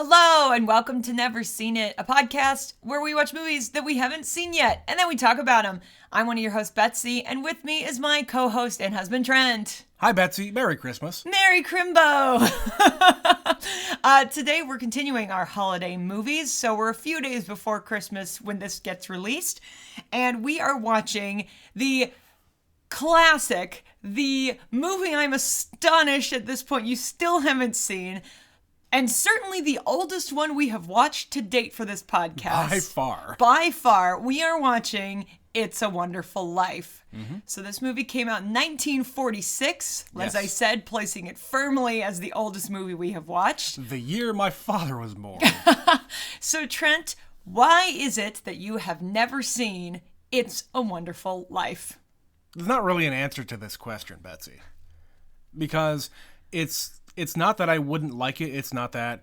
Hello, and welcome to Never Seen It, a podcast where we watch movies that we haven't seen yet, and then we talk about them. I'm one of your hosts, Betsy, and with me is my co-host and husband, Trent. Hi, Betsy. Merry Christmas. Merry Crimbo! Today we're continuing our holiday movies, so we're a few days before Christmas when this gets released, and we are watching the classic, the movie I'm astonished at this point you still haven't seen, and certainly the oldest one we have watched to date for this podcast. By far. By far. We are watching It's a Wonderful Life. Mm-hmm. So this movie came out in 1946, as I said, placing it firmly as the oldest movie we have watched. The year my father was born. So Trent, why is it that you have never seen It's a Wonderful Life? There's not really an answer to this question, Betsy. Because it's not that I wouldn't like it. It's not that,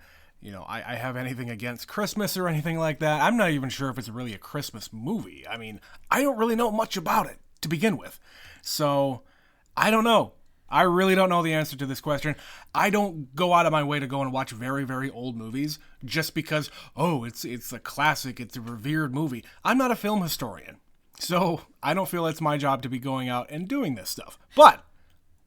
I have anything against Christmas or anything like that. I'm not even sure if it's really a Christmas movie. I mean, I don't really know much about it to begin with. So, I don't know. I really don't know the answer to this question. I don't go out of my way to go and watch very, very old movies just because, it's a classic, it's a revered movie. I'm not a film historian. So, I don't feel it's my job to be going out and doing this stuff. But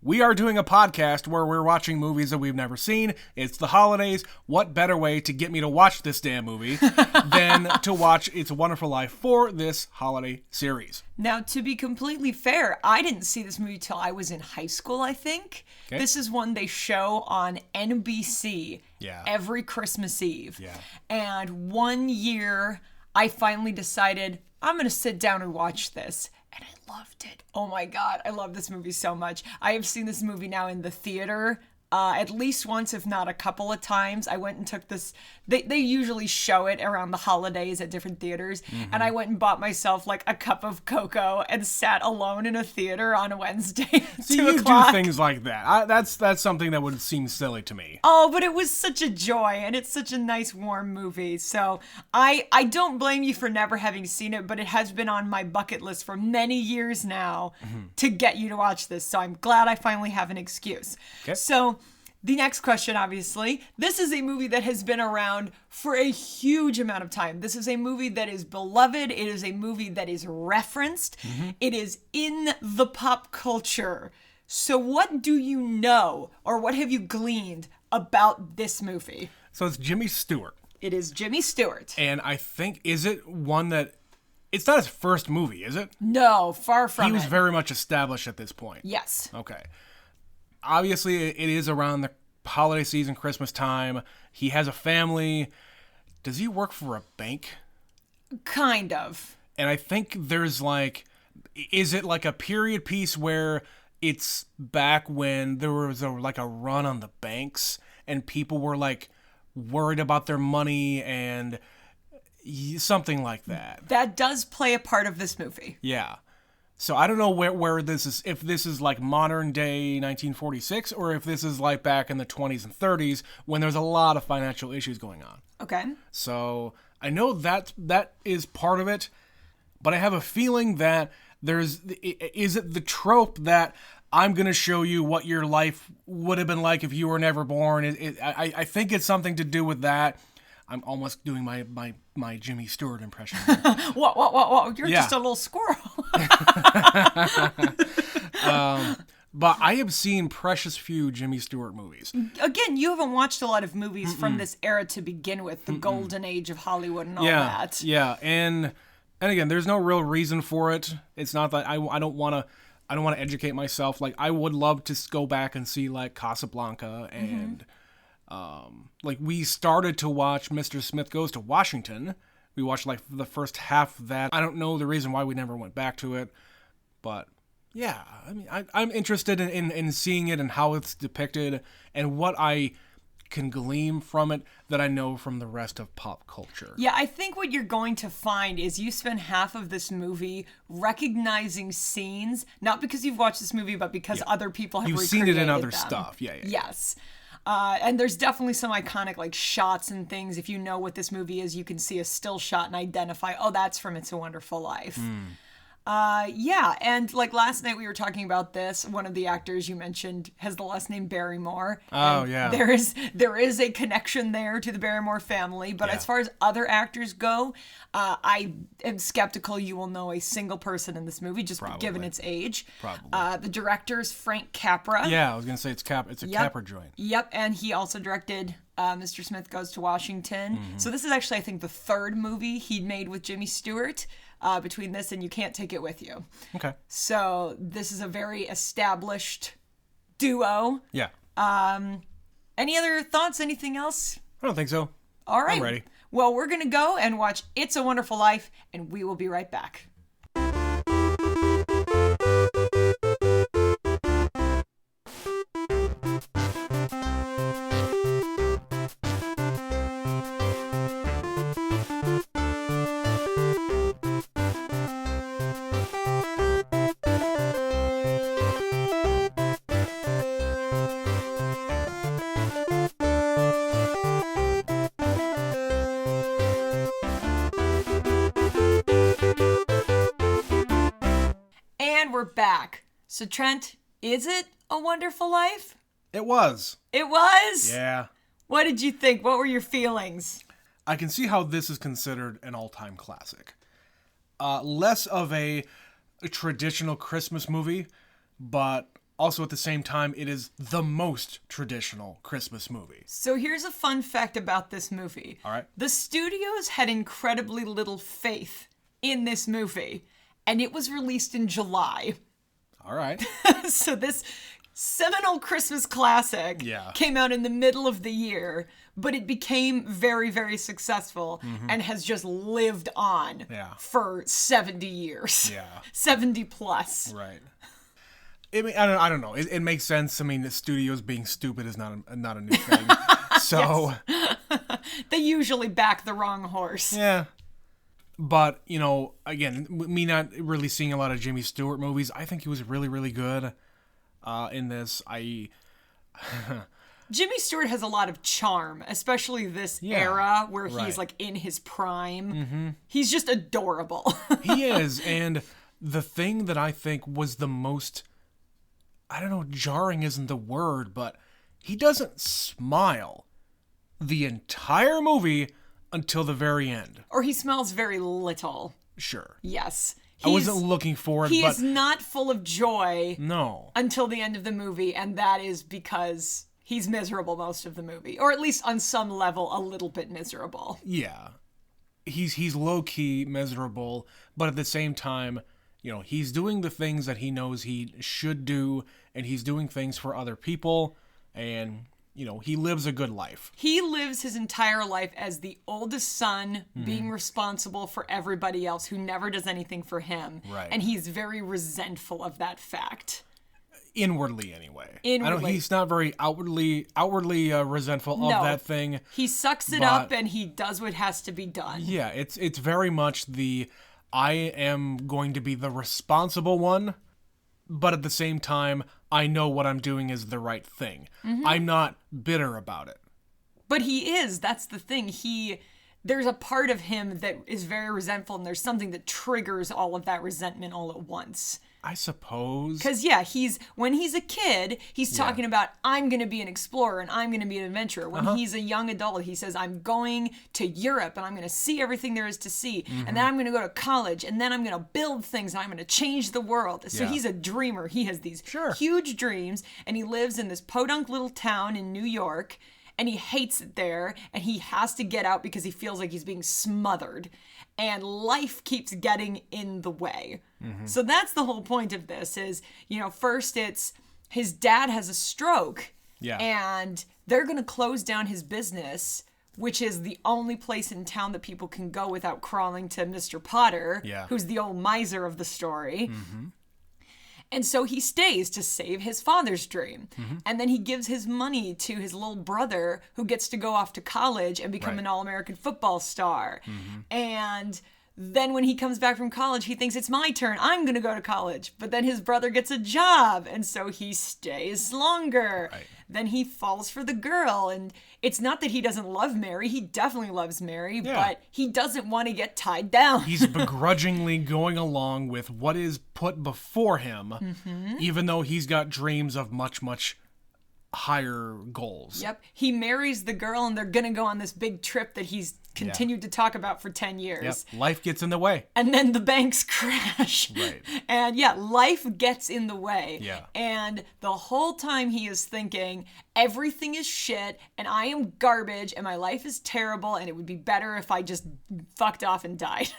we are doing a podcast where we're watching movies that we've never seen. It's the holidays. What better way to get me to watch this damn movie than to watch It's a Wonderful Life for this holiday series? Now, to be completely fair, I didn't see this movie till I was in high school, I think. Okay. This is one they show on NBC every Christmas Eve. Yeah. And one year, I finally decided, I'm going to sit down and watch this. And I loved it. Oh my God, I love this movie so much. I have seen this movie now in the theater at least once, if not a couple of times. I went and took this. They usually show it around the holidays at different theaters. Mm-hmm. And I went and bought myself like a cup of cocoa and sat alone in a theater on a Wednesday. See, you do things like that. That's something that would seem silly to me. Oh, but it was such a joy, and it's such a nice, warm movie. So I don't blame you for never having seen it, but it has been on my bucket list for many years now to get you to watch this. So I'm glad I finally have an excuse. Okay. So the next question, obviously, this is a movie that has been around for a huge amount of time. This is a movie that is beloved. It is a movie that is referenced. Mm-hmm. It is in the pop culture. So what do you know, or what have you gleaned about this movie? So it's Jimmy Stewart. It is Jimmy Stewart. And I think, is it one that, it's not his first movie, is it? No, far from it. He was very much established at this point. Yes. Okay. Obviously, it is around the holiday season, Christmas time. He has a family. Does he work for a bank? Kind of. And I think there's is it like a period piece where it's back when there was a run on the banks and people were worried about their money and something like that? That does play a part of this movie. Yeah. So I don't know where this is, if this is modern day 1946 or if this is back in the 20s and 30s when there's a lot of financial issues going on. Okay. So I know that is part of it, but I have a feeling that is it the trope that I'm going to show you what your life would have been like if you were never born? I think it's something to do with that. I'm almost doing my Jimmy Stewart impression. Whoa. You're just a little squirrel. But I have seen precious few Jimmy Stewart movies. Again, you haven't watched a lot of movies from this era to begin with, the golden age of Hollywood and all that. Yeah, and again, there's no real reason for it. It's not that I don't want to educate myself. I would love to go back and see Casablanca and we started to watch Mr. Smith Goes to Washington. We watched the first half of that. I don't know the reason why we never went back to it, but yeah, I mean, I'm interested in seeing it and how it's depicted and what I can glean from it that I know from the rest of pop culture. Yeah, I think what you're going to find is you spend half of this movie recognizing scenes, not because you've watched this movie, but because other people have recreated them. You've seen it in other stuff. Yeah. Yes. And there's definitely some iconic shots and things. If you know what this movie is, you can see a still shot and identify, oh, that's from It's a Wonderful Life. Yeah, and like last night we were talking about this. One of the actors you mentioned has the last name Barrymore. Oh, yeah. There is a connection there to the Barrymore family, but as far as other actors go, I am skeptical you will know a single person in this movie, just given its age. Probably. The director is Frank Capra. Yeah, I was gonna say it's a Capra joint. Yep, and he also directed Mr. Smith Goes to Washington. Mm-hmm. So this is actually, I think, the third movie he'd made with Jimmy Stewart. Between this and You Can't Take It With You. Okay. So this is a very established duo. Yeah. Any other thoughts? Anything else? I don't think so. All right. I'm ready. Well, we're going to go and watch It's a Wonderful Life, and we will be right back. We're back. So Trent, is it a wonderful life? It was. It was? Yeah. What did you think? What were your feelings? I can see how this is considered an all-time classic. Less of a traditional Christmas movie, but also at the same time, it is the most traditional Christmas movie. So here's a fun fact about this movie. All right. The studios had incredibly little faith in this movie, and it was released in July. All right. So this seminal Christmas classic came out in the middle of the year, but it became very, very successful and has just lived on for 70 years. Yeah. 70 plus. Right. I mean, I don't know. It makes sense. I mean, the studios being stupid is not a new thing. So they usually back the wrong horse. Yeah. But, you know, again, me not really seeing a lot of Jimmy Stewart movies, I think he was really, really good in this. Jimmy Stewart has a lot of charm, especially this era where he's like in his prime. Mm-hmm. He's just adorable. He is. And the thing that I think was the most, I don't know, jarring isn't the word, but he doesn't smile the entire movie until the very end. Or he smells very little. Sure. Yes. I wasn't looking for it, He is not full of joy until the end of the movie, and that is because he's miserable most of the movie. Or at least on some level, a little bit miserable. Yeah. He's low-key miserable, but at the same time, you know, he's doing the things that he knows he should do, and he's doing things for other people, and you know, he lives a good life. He lives his entire life as the oldest son, being responsible for everybody else who never does anything for him. Right. And he's very resentful of that fact. Inwardly, anyway. Inwardly. He's not very outwardly resentful of that thing. He sucks it up and he does what has to be done. Yeah, it's very much I am going to be the responsible one, but at the same time, I know what I'm doing is the right thing. Mm-hmm. I'm not bitter about it. But he is. That's the thing. There's a part of him that is very resentful, and there's something that triggers all of that resentment all at once. I suppose. Because, when he's a kid, he's talking about, I'm going to be an explorer and I'm going to be an adventurer. When he's a young adult, he says, I'm going to Europe and I'm going to see everything there is to see. Mm-hmm. And then I'm going to go to college and then I'm going to build things and I'm going to change the world. So he's a dreamer. He has these huge dreams, and he lives in this podunk little town in New York, and he hates it there, and he has to get out because he feels like he's being smothered. And life keeps getting in the way. Mm-hmm. So that's the whole point of this is, first it's his dad has a stroke. Yeah. And they're going to close down his business, which is the only place in town that people can go without crawling to Mr. Potter, who's the old miser of the story. Mm-hmm. And so he stays to save his father's dream. Mm-hmm. And then he gives his money to his little brother, who gets to go off to college and become an All-American football star. Mm-hmm. And Then when he comes back from college, he thinks it's my turn. I'm going to go to college. But then his brother gets a job, and so he stays longer. Right. Then he falls for the girl, and it's not that he doesn't love Mary. He definitely loves Mary, but he doesn't want to get tied down. He's begrudgingly going along with what is put before him, even though he's got dreams of much, much higher goals. Yep. He marries the girl, and they're going to go on this big trip that he's continued to talk about for 10 years. Yep. Life gets in the way. And then the banks crash. Right. And life gets in the way. Yeah. And the whole time he is thinking, everything is shit, and I am garbage, and my life is terrible, and it would be better if I just fucked off and died.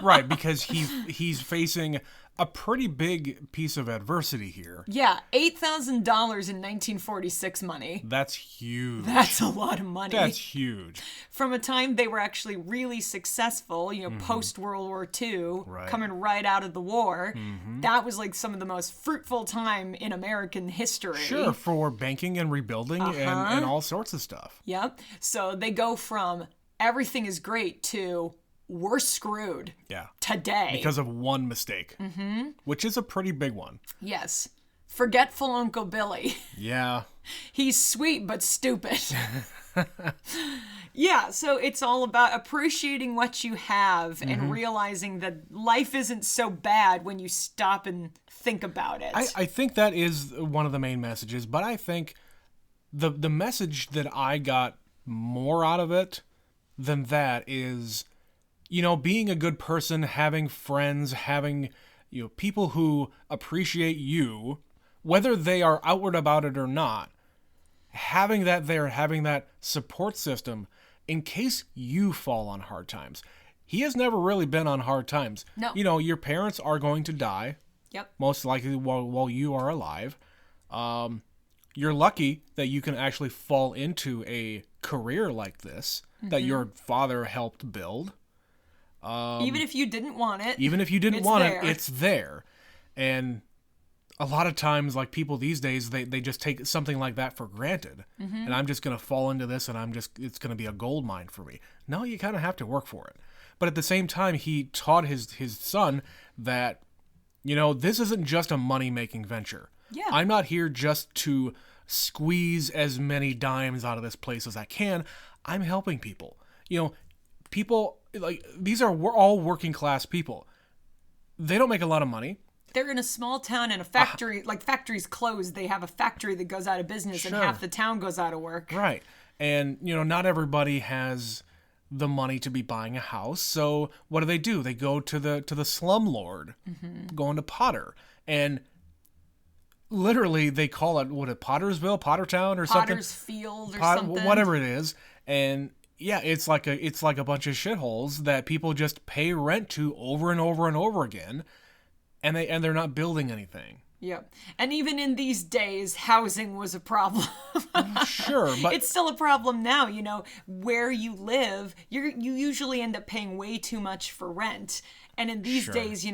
Right, because he's facing a pretty big piece of adversity here. Yeah, $8,000 in 1946 money. That's huge. That's a lot of money. That's huge. From a time they were actually really successful, post World War II, coming right out of the war. That was like some of the most fruitful time in American history. Sure, for banking and rebuilding and all sorts of stuff. Yep. So they go from everything is great to we're screwed today. Because of one mistake, which is a pretty big one. Yes. Forgetful Uncle Billy. Yeah. He's sweet but stupid. Yeah, so it's all about appreciating what you have and realizing that life isn't so bad when you stop and think about it. I think that is one of the main messages, but I think the message that I got more out of it than that is, being a good person, having friends, having, people who appreciate you, whether they are outward about it or not, having that there, having that support system in case you fall on hard times. He has never really been on hard times. No. Your parents are going to die. Yep. Most likely while you are alive. You're lucky that you can actually fall into a career like this that your father helped build. Even if you didn't want it. Even if you didn't want it, it's there. And a lot of times, like people these days, they just take something like that for granted. And I'm just going to fall into this and it's going to be a gold mine for me. No, you kind of have to work for it. But at the same time, he taught his son that, this isn't just a money-making venture. Yeah. I'm not here just to squeeze as many dimes out of this place as I can. I'm helping people. People, like, we're all working class people. They don't make a lot of money. They're in a small town and a factory, like factories closed. They have a factory that goes out of business and half the town goes out of work. Right. And, not everybody has the money to be buying a house. So what do? They go to the slumlord, going to Potter. And literally they call it, Pottersville, Pottertown or something? Pottersfield or something. Whatever it is. And yeah, it's like a bunch of shitholes that people just pay rent to over and over and over again. And they're not building anything. Yep. And even in these days, housing was a problem. Sure, but it's still a problem now. Where you live, you usually end up paying way too much for rent. And in these days,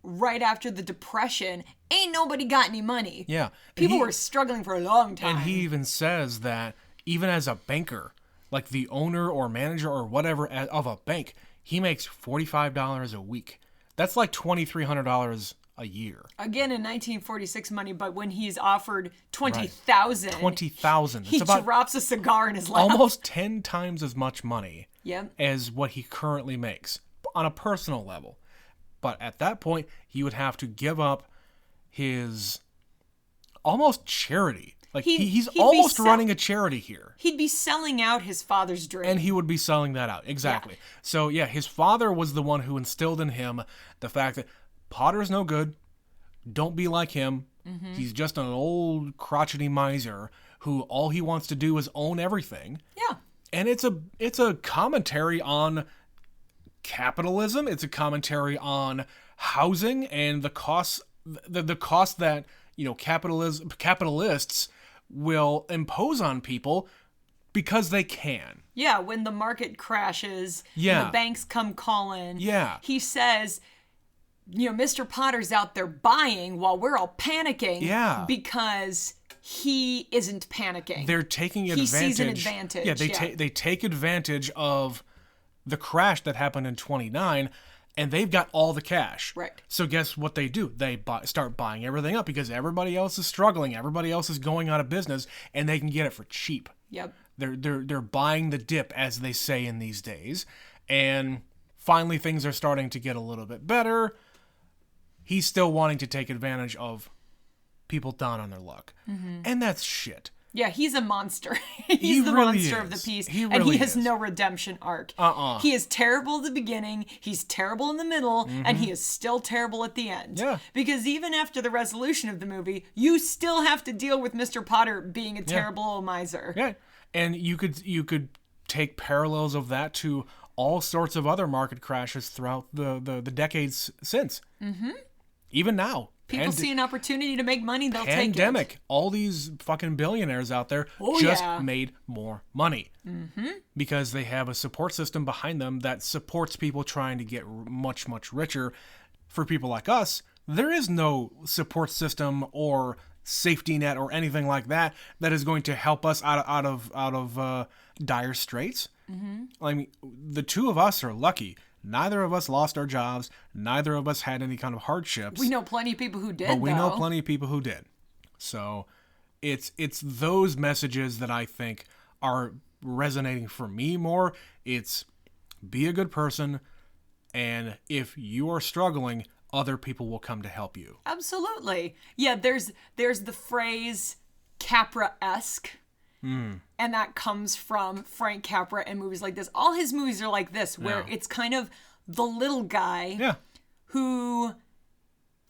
right after the Depression, ain't nobody got any money. Yeah. People were struggling for a long time. And he even says that even as a banker, like the owner or manager or whatever of a bank, he makes $45 a week. That's like $2,300 a year. Again, in 1946 money, but when he's offered $20,000. $20,000. He drops a cigar in his lap. Almost 10 times as much money as what he currently makes on a personal level. But at that point, he would have to give up his almost charity. Like he's almost running a charity here. He'd be selling out his father's dream. And he would be selling that out. Exactly. Yeah. So yeah, his father was the one who instilled in him the fact that Potter's no good. Don't be like him. He's just an old crotchety miser who all he wants to do is own everything. Yeah. And it's a commentary on capitalism. It's a commentary on housing and the costs that, capitalists will impose on people because they can. Yeah, when the market crashes, the banks come calling. Yeah. He says, Mr. Potter's out there buying while we're all panicking. Yeah. Because he isn't panicking. They're taking advantage. He sees an advantage. Yeah, they take advantage of the crash that happened in 29, and they've got all the cash. Right. So guess what they do? They start buying everything up because everybody else is struggling. Everybody else is going out of business, and they can get it for cheap. Yep. They're buying the dip, as they say in these days. And finally, things are starting to get a little bit better. He's still wanting to take advantage of people down on their luck. Mm-hmm. And that's shit. Yeah, he's a monster. He's the really monster of the piece. And he has no redemption arc. He is terrible at the beginning, he's terrible in the middle, and he is still terrible at the end. Yeah. Because even after the resolution of the movie, you still have to deal with Mr. Potter being a terrible old miser. Yeah. And you could take parallels of that to all sorts of other market crashes throughout the decades since. Mm-hmm. Even now. People see an opportunity to make money, they'll take it. Pandemic. All these fucking billionaires out there made more money. Mm-hmm. Because they have a support system behind them that supports people trying to get much, much richer. For people like us, there is no support system or safety net or anything like that is going to help us out of dire straits. Mm-hmm. I mean, the two of us are lucky. Neither of us lost our jobs. Neither of us had any kind of hardships. We know plenty of people who did, but we know plenty of people who did. So it's those messages that I think are resonating for me more. It's be a good person, and if you are struggling, other people will come to help you. Absolutely. Yeah, there's the phrase Capra-esque. And that comes from Frank Capra and movies like this. All his movies are like this, where it's kind of the little guy who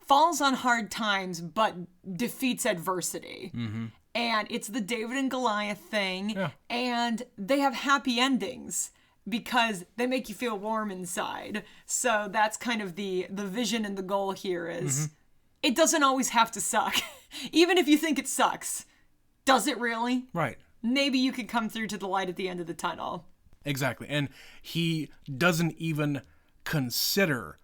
falls on hard times but defeats adversity. Mm-hmm. And it's the David and Goliath thing. Yeah. And they have happy endings because they make you feel warm inside. So that's kind of the vision and the goal here is it doesn't always have to suck. Even if you think it sucks. Does it really? Right. Maybe you could come through to the light at the end of the tunnel. Exactly. And he doesn't even consider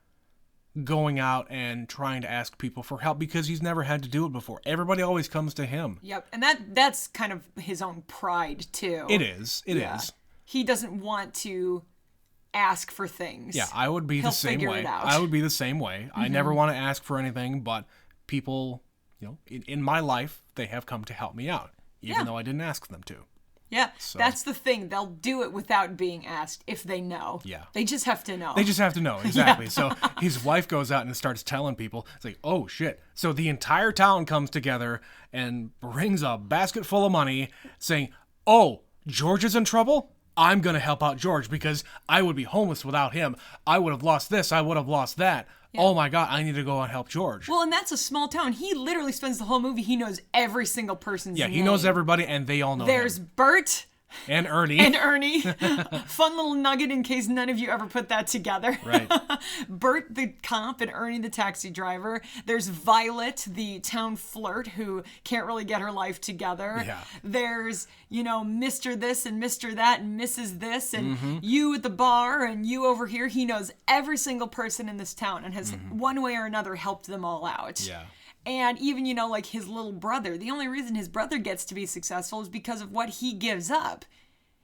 going out and trying to ask people for help because he's never had to do it before. Everybody always comes to him. Yep. And that's kind of his own pride, too. It is. It is. He doesn't want to ask for things. Yeah, I would be the same way. I would be the same way. I never want to ask for anything, but people, in my life, they have come to help me out. Even though I didn't ask them to. Yeah, so. That's the thing. They'll do it without being asked if they know. Yeah. They just have to know. They just have to know, exactly. So his wife goes out and starts telling people, it's like, oh, shit. So the entire town comes together and brings a basket full of money saying, oh, George is in trouble? I'm going to help out George because I would be homeless without him. I would have lost this. I would have lost that. Yeah. Oh my God, I need to go and help George. Well, and that's a small town. He literally spends the whole movie, he knows every single person's name. Yeah, he knows everybody, and they all know There's him. Bert. And Ernie. Fun little nugget in case none of you ever put that together. Right. Bert the cop and Ernie the taxi driver. There's Violet, the town flirt who can't really get her life together. Yeah. There's, Mr. this and Mr. that and Mrs. this and you at the bar and you over here. He knows every single person in this town and has one way or another helped them all out. Yeah. And even, like his little brother, the only reason his brother gets to be successful is because of what he gives up.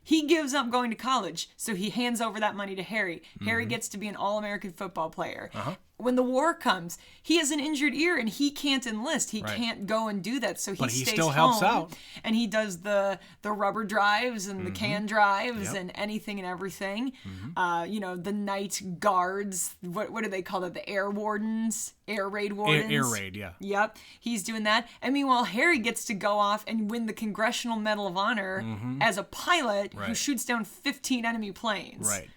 He gives up going to college, so he hands over that money to Harry. Harry gets to be an All-American football player. When the war comes, he has an injured ear and he can't enlist. He can't go and do that, so he stays still home. Helps out. And he does the rubber drives and the can drives and anything and everything. The night guards. What do they call it? The air wardens? Air raid wardens? Air raid, yeah. Yep, he's doing that. And meanwhile, Harry gets to go off and win the Congressional Medal of Honor as a pilot who shoots down 15 enemy planes. Right.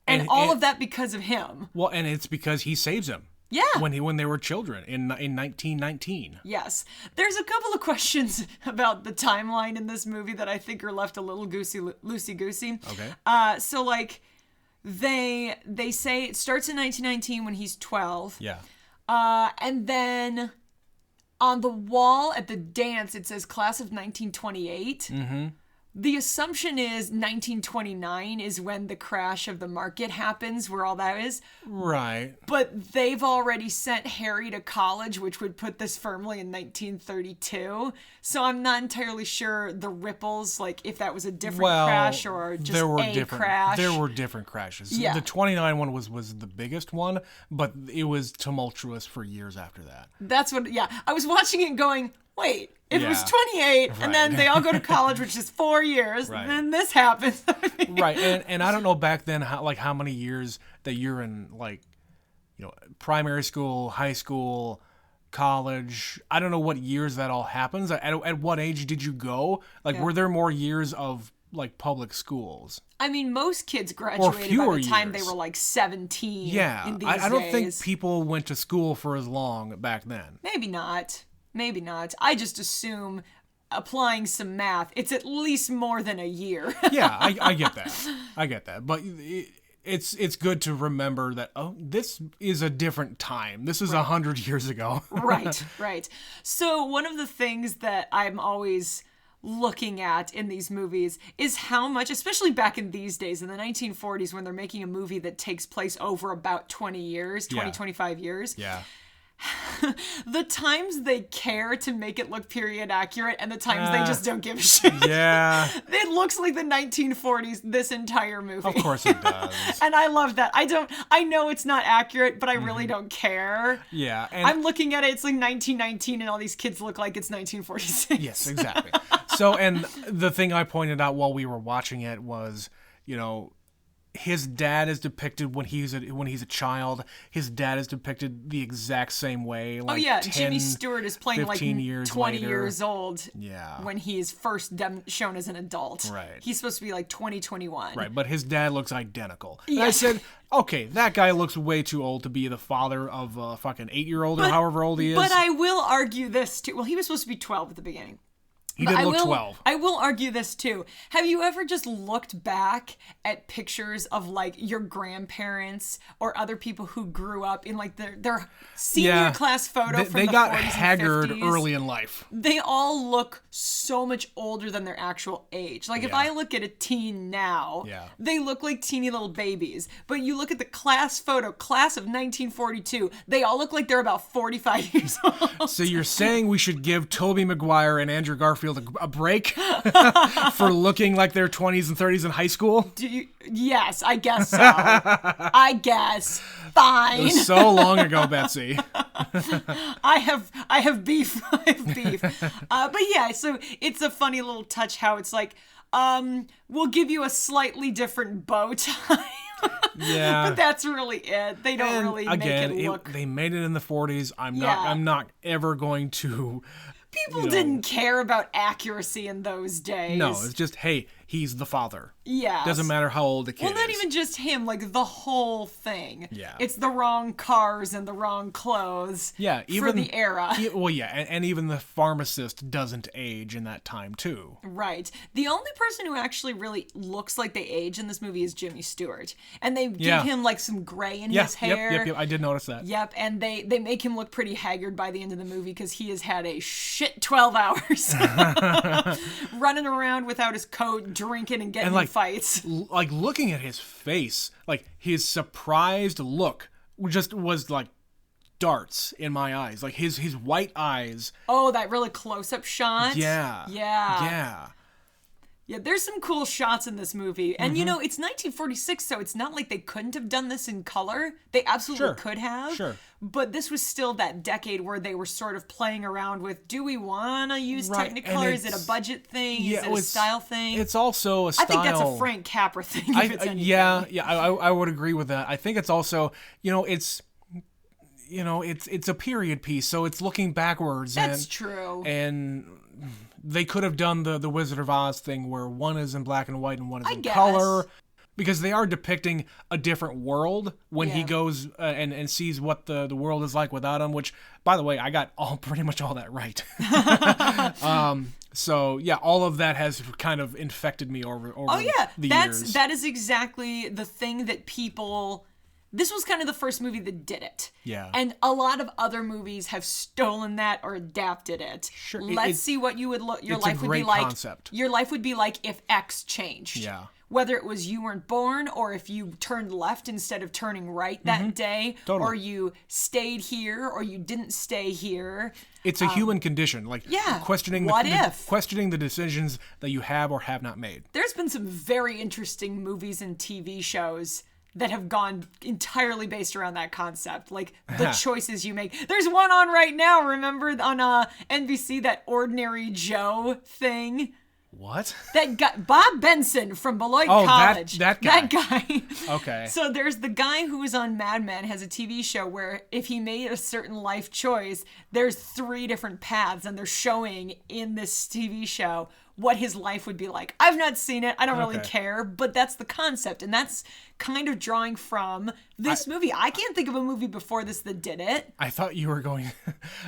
And all of that because of him. Well, and it's because he saves him. Yeah. When they were children in 1919. Yes. There's a couple of questions about the timeline in this movie that I think are left a little loosey-goosey. Okay. So like they say it starts in 1919 when he's 12. Yeah. And then on the wall at the dance it says class of 1928. The assumption is 1929 is when the crash of the market happens, where all that is. Right. But they've already sent Harry to college, which would put this firmly in 1932. So I'm not entirely sure the ripples, like if that was a different crash or just crash. There were different crashes. Yeah. The 29 one was the biggest one, but it was tumultuous for years after that. That's what, I was watching it going, wait, if it was 28, and then they all go to college, which is 4 years, and then this happens. Right, and I don't know back then how many years that you're in, like, primary school, high school, college. I don't know what years that all happens. At what age did you go? Like, were there more years of, like, public schools? I mean, most kids graduated by the time they were, like, 17 in these I don't days. think people went to school for as long back then. Maybe not. I just assume, applying some math, it's at least more than a year. Yeah, I get that. But it's good to remember that, this is a different time. This is 100 years ago. Right. So one of the things that I'm always looking at in these movies is how much, especially back in these days, in the 1940s, when they're making a movie that takes place over about 25 years. Yeah. The times they care to make it look period accurate and the times they just don't give a shit. Yeah. It looks like the 1940s, this entire movie. Of course it does. And I love that. I know it's not accurate, but I really don't care. Yeah. And I'm looking at it, it's like 1919 and all these kids look like it's 1946. Yes, exactly. So, and the thing I pointed out while we were watching it was, his dad is depicted when he's a child. His dad is depicted the exact same way. Like 10, Jimmy Stewart is playing like 20 later. years old. Yeah. When he is first shown as an adult. Right. He's supposed to be like 21. Right, but his dad looks identical. Yeah. And I said, okay, that guy looks way too old to be the father of a fucking 8-year-old or however old he is. But I will argue this too. Well, he was supposed to be 12 at the beginning. He did look 12. I will argue this too. Have you ever just looked back at pictures of like your grandparents or other people who grew up in like their senior class photo from they the got 40s haggard and 50s? Early in life. They all look so much older than their actual age. Like if I look at a teen now, they look like teeny little babies. But you look at the class photo, class of 1942, they all look like they're about 45 years old. So you're saying we should give Tobey Maguire and Andrew Garfield a break for looking like their 20s and 30s in high school? Yes, I guess so. I guess. Fine. It was so long ago, Betsy. I have beef. But yeah, so it's a funny little touch how it's like, we'll give you a slightly different bow tie. Yeah. But that's really it. They don't really make it look. They made it in the 40s. I'm not ever going to. People didn't care about accuracy in those days. No, it's just, hey, he's the father. Yeah. Doesn't matter how old the kid is. Well, not even just him, like the whole thing. Yeah. It's the wrong cars and the wrong clothes. Yeah, even for the era. And even the pharmacist doesn't age in that time too. Right. The only person who actually really looks like they age in this movie is Jimmy Stewart, and they give him like some gray in his hair. Yep. I did notice that. Yep, and they make him look pretty haggard by the end of the movie because he has had a shit 12 hours running around without his coat, drinking and getting in fights. Like looking at his face, like his surprised look just was like darts in my eyes. Like his white eyes. Oh, that really close-up shot? Yeah. Yeah, there's some cool shots in this movie. And, it's 1946, so it's not like they couldn't have done this in color. They absolutely could have. Sure. But this was still that decade where they were sort of playing around with, do we want to use Technicolor? Is it a budget thing? Is it a style thing? It's also a style. I think that's a Frank Capra thing, if it's anything. I would agree with that. I think it's also, it's a period piece, so it's looking backwards. That's true. And they could have done the Wizard of Oz thing where one is in black and white and one is in color. Because they are depicting a different world when he goes and sees what the world is like without him, which, by the way, I got pretty much all that right. So, yeah, all of that has kind of infected me over the years. That is exactly the thing that people this was kind of the first movie that did it. Yeah. And a lot of other movies have stolen that or adapted it. Sure. Let's see what your life would be like. Concept. Your life would be like if X changed. Yeah. Whether it was you weren't born, or if you turned left instead of turning right that day, Totally. or you stayed here, or you didn't stay here. It's a human condition, like questioning questioning the decisions that you have or have not made. There's been some very interesting movies and TV shows that have gone entirely based around that concept, like the choices you make. There's one on right now, remember, on NBC, that Ordinary Joe thing? What? That guy, Bob Benson from Beloit College. That guy. That guy. Okay. So there's the guy who was on Mad Men, has a TV show where if he made a certain life choice, there's 3 different paths, and they're showing in this TV show what his life would be like. I've not seen it. I don't really care, but that's the concept, and that's kind of drawing from this movie. I can't think of a movie before this that did it. I thought you were going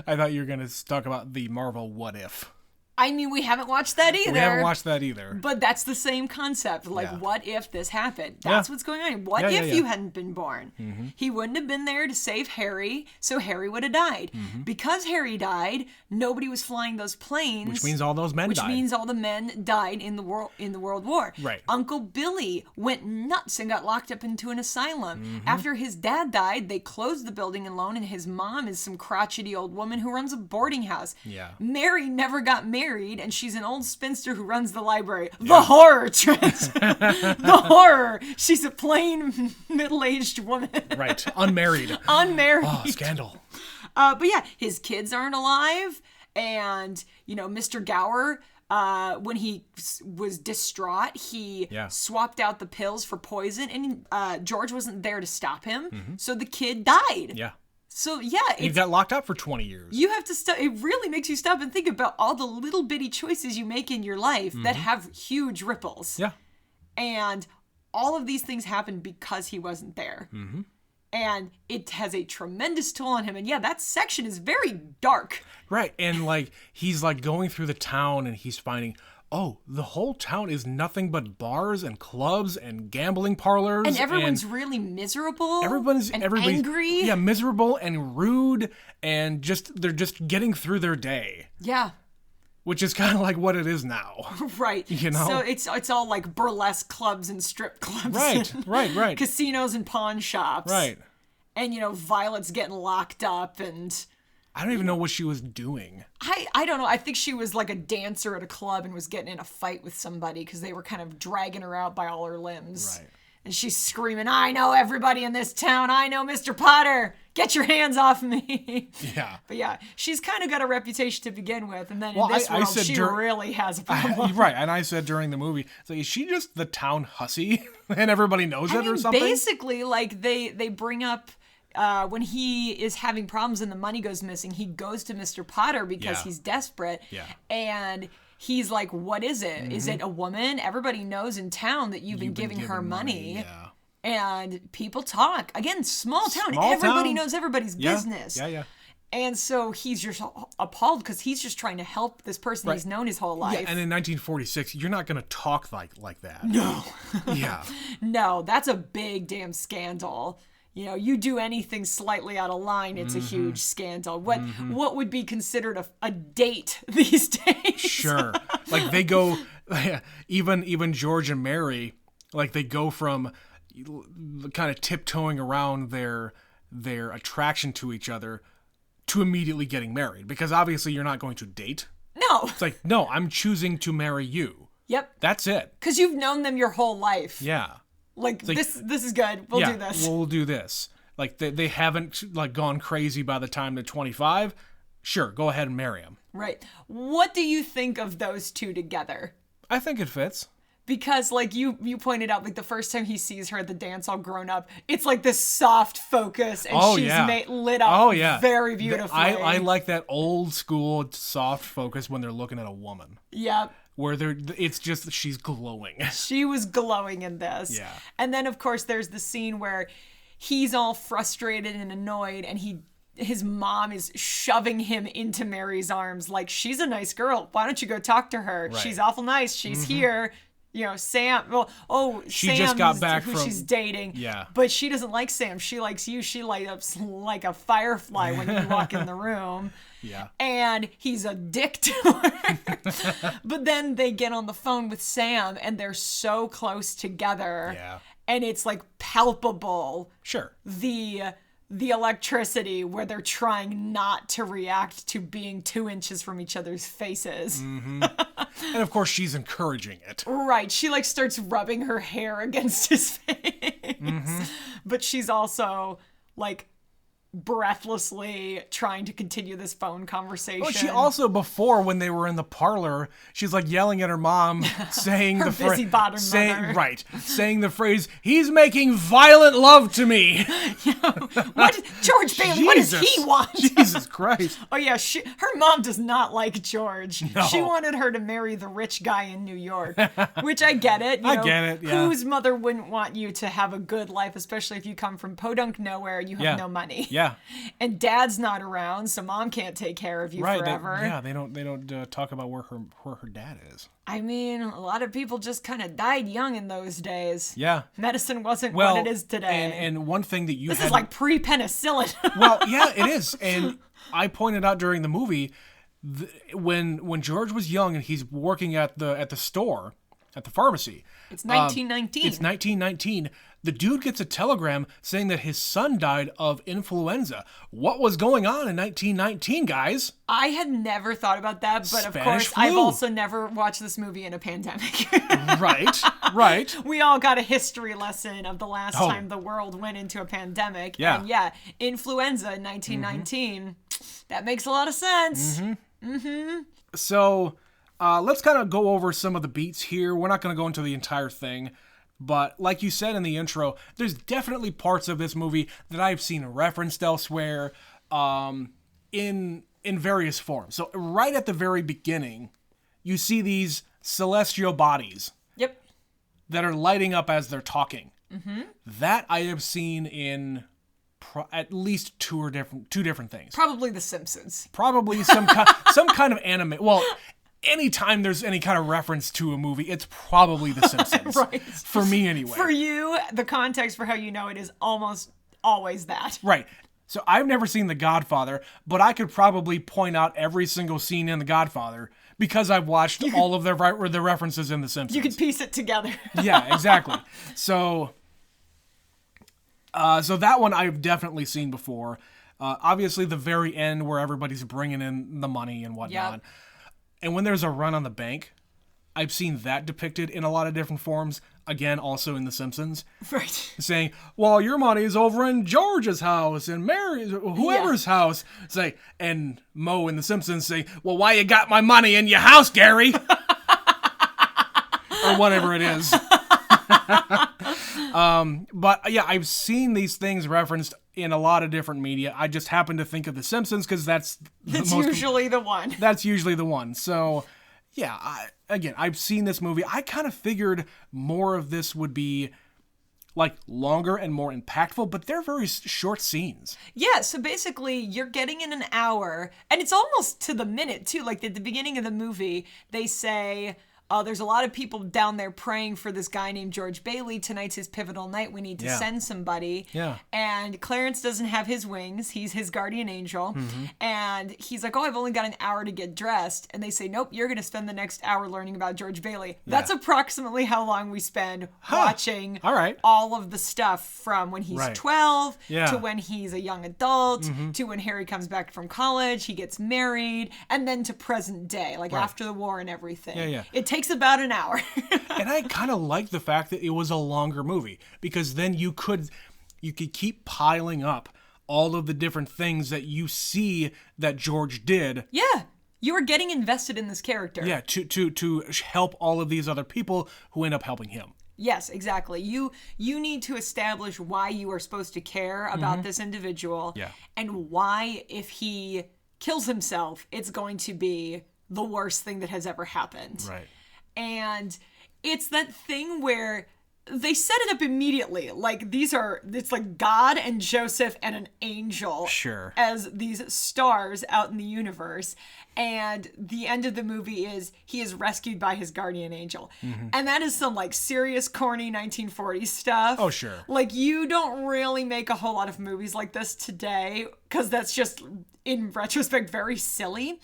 to talk about the Marvel What If. I mean, we haven't watched that either. We haven't watched that either. But that's the same concept. Like, what if this happened? That's what's going on. What if you hadn't been born? Mm-hmm. He wouldn't have been there to save Harry, so Harry would have died. Mm-hmm. Because Harry died, nobody was flying those planes. Which means all those men died. Which means all the men died in the World War. Right. Uncle Billy went nuts and got locked up into an asylum. Mm-hmm. After his dad died, they closed the building alone, and his mom is some crotchety old woman who runs a boarding house. Yeah. Mary never got married, and she's an old spinster who runs the library. Yeah. The horror, Trent. The horror. She's a plain middle-aged woman. Right. Unmarried. Unmarried. Oh, scandal. But yeah, his kids aren't alive, and Mr. Gower, when he was distraught, he swapped out the pills for poison, and George wasn't there to stop him, so the kid died. Yeah. So yeah, he got locked up for 20 years. You have to it really makes you stop and think about all the little bitty choices you make in your life that have huge ripples. Yeah. And all of these things happen because he wasn't there. Mm-hmm. And it has a tremendous toll on him. And yeah, that section is very dark. Right. And he's going through the town, and he's finding, the whole town is nothing but bars and clubs and gambling parlors. And everyone's really miserable. Everybody's angry. Yeah, miserable and rude, and they're just getting through their day. Yeah. Which is kind of like what it is now. Right. So it's all like burlesque clubs and strip clubs. Right. Casinos and pawn shops. Right. And, Violet's getting locked up, and I don't even know what she was doing. I don't know. I think she was like a dancer at a club and was getting in a fight with somebody because they were kind of dragging her out by all her limbs. Right. And she's screaming, "I know everybody in this town. I know Mr. Potter. Get your hands off me." Yeah. But yeah, she's kind of got a reputation to begin with. And then in this world, she really has a problem. Right. And I said during the movie, is she just the town hussy? And everybody knows it or something? Basically, they bring up... when he is having problems and the money goes missing, he goes to Mr. Potter because he's desperate. Yeah. And he's like, "What is it? Mm-hmm. Is it a woman? Everybody knows in town that you've been giving her money." Yeah. And people talk. Again, small town. Everybody knows everybody's business. Yeah. And so he's just appalled because he's just trying to help this person he's known his whole life. Yeah, and in 1946, you're not going to talk like that. No. Yeah. No, that's a big damn scandal. You do anything slightly out of line, it's a huge scandal. What would be considered a date these days? Sure. They go, even George and Mary, they go from kind of tiptoeing around their attraction to each other to immediately getting married. Because obviously you're not going to date. No. It's no, I'm choosing to marry you. Yep. That's it. Because you've known them your whole life. Yeah. This is good. We'll do this. We'll do this. They haven't gone crazy by the time they're 25. Sure, go ahead and marry him. Right. What do you think of those two together? I think it fits. Because you pointed out, the first time he sees her at the dance all grown up, it's this soft focus, and she's lit up very beautifully. I like that old school soft focus when they're looking at a woman. Yep. Where it's just she's glowing. She was glowing in this. Yeah. And then of course there's the scene where he's all frustrated and annoyed, and his mom is shoving him into Mary's arms she's a nice girl. Why don't you go talk to her? Right. She's awful nice. She's here. Sam. Well, she Sam just got back who from, she's dating. Yeah. But she doesn't like Sam. She likes you. She lights up like a firefly when you walk in the room. Yeah. And he's a dick to her. But then they get on the phone with Sam, and they're so close together. Yeah. And it's like palpable. Sure. The electricity where they're trying not to react to being 2 inches from each other's faces. Mm-hmm. And of course she's encouraging it. Right. She like starts rubbing her hair against his face. Mm-hmm. But she's also like breathlessly trying to continue this phone conversation. Well, she also, before, when they were in the parlor, she's like yelling at her mom, saying the phrase, saying the phrase, "He's making violent love to me." What, George Bailey? What does he want? Jesus Christ! Oh yeah, her mom does not like George. No. She wanted her to marry the rich guy in New York, which I get it. I get it. Yeah. Whose mother wouldn't want you to have a good life, especially if you come from podunk nowhere and you have no money? Yeah. And dad's not around, so mom can't take care of you forever. They don't talk about where her dad is. I mean, a lot of people just kind of died young in those days. Yeah. Medicine wasn't what it is today. And one thing that this is like pre-penicillin. Well, yeah, it is. And I pointed out during the movie, when George was young and he's working at the store, at the pharmacy. It's 1919. It's 1919. The dude gets a telegram saying that his son died of influenza. What was going on in 1919, guys? I had never thought about that, but Spanish of course, flu. I've also never watched this movie in a pandemic. Right. We all got a history lesson of the last time the world went into a pandemic. Yeah. And yeah, influenza in 1919. Mm-hmm. That makes a lot of sense. Mm-hmm. Mm-hmm. So, let's kind of go over some of the beats here. We're not going to go into the entire thing. But like you said in the intro, there's definitely parts of this movie that I've seen referenced elsewhere in various forms. So right at the very beginning, you see these celestial bodies. Yep. That are lighting up as they're talking. Mm-hmm. That I have seen in at least two different things. Probably The Simpsons. Probably some kind of anime. Well, anytime there's any kind of reference to a movie, it's probably The Simpsons. Right. For me, anyway. For you, the context for how you know it is almost always that. Right. So I've never seen The Godfather, but I could probably point out every single scene in The Godfather because I've watched all of the references in The Simpsons. You could piece it together. Yeah, exactly. So that one I've definitely seen before. Obviously, the very end where everybody's bringing in the money and whatnot. Yep. And when there's a run on the bank, I've seen that depicted in a lot of different forms. Again, also in The Simpsons. Right. Saying, well, your money's over in George's house and Mary's, whoever's house. Say, and Moe in The Simpsons say, well, why you got my money in your house, Gary? Or whatever it is. But yeah, I've seen these things referenced in a lot of different media. I just happen to think of The Simpsons because that's usually the one. That's usually the one. So yeah, I've seen this movie. I kind of figured more of this would be like longer and more impactful, but they're very short scenes. Yeah, so basically you're getting in an hour, and it's almost to the minute too. Like at the beginning of the movie, they say, there's a lot of people down there praying for this guy named George Bailey. Tonight's his pivotal night. We need to send somebody. Yeah. And Clarence doesn't have his wings. He's his guardian angel. Mm-hmm. And he's like, I've only got an hour to get dressed. And they say, nope, you're going to spend the next hour learning about George Bailey. Yeah. That's approximately how long we spend watching all of the stuff from when he's 12 to when he's a young adult to when Harry comes back from college, he gets married, and then to present day, like after the war and everything. Yeah. It takes about an hour. And I kind of like the fact that it was a longer movie because then you could keep piling up all of the different things that you see that George did. Yeah. You were getting invested in this character. Yeah, to help all of these other people who end up helping him. Yes, exactly. You need to establish why you are supposed to care about this individual and why if he kills himself, it's going to be the worst thing that has ever happened. Right. And it's that thing where they set it up immediately. Like, it's like God and Joseph and an angel. Sure. As these stars out in the universe. And the end of the movie is he is rescued by his guardian angel. Mm-hmm. And that is some, like, serious, corny 1940s stuff. Oh, sure. Like, you don't really make a whole lot of movies like this today, because that's just, in retrospect, very silly.